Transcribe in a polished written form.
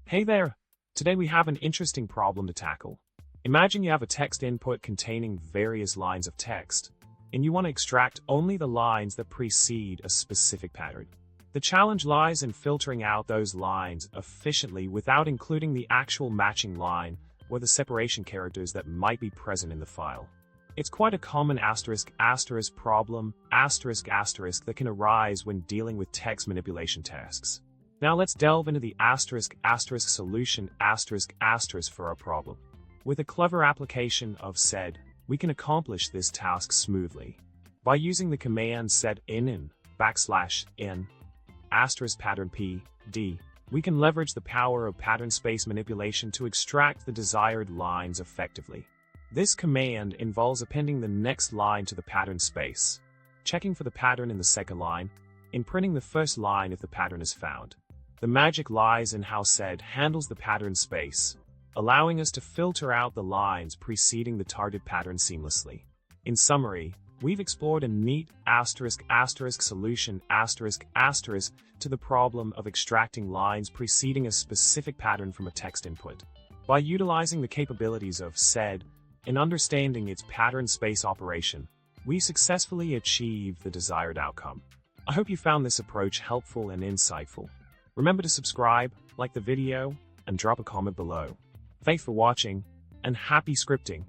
Hey there! Today we have an interesting problem to tackle. Imagine you have a text input containing various lines of text, and you want to extract only the lines that precede a specific pattern. The challenge lies in filtering out those lines efficiently without including the actual matching line or the separation characters that might be present in the file. It's quite a common problem that can arise when dealing with text manipulation tasks. Now let's delve into the solution for our problem. With a clever application of sed, we can accomplish this task smoothly. By using the command sed in *pattern p_d, we can leverage the power of pattern space manipulation to extract the desired lines effectively. This command involves appending the next line to the pattern space, checking for the pattern in the second line, and printing the first line if the pattern is found. The magic lies in how sed handles the pattern space, allowing us to filter out the lines preceding the target pattern seamlessly. In summary, we've explored a neat solution to the problem of extracting lines preceding a specific pattern from a text input. By utilizing the capabilities of sed and understanding its pattern space operation, we successfully achieved the desired outcome. I hope you found this approach helpful and insightful. Remember to subscribe, like the video, and drop a comment below. Thanks for watching, and happy scripting!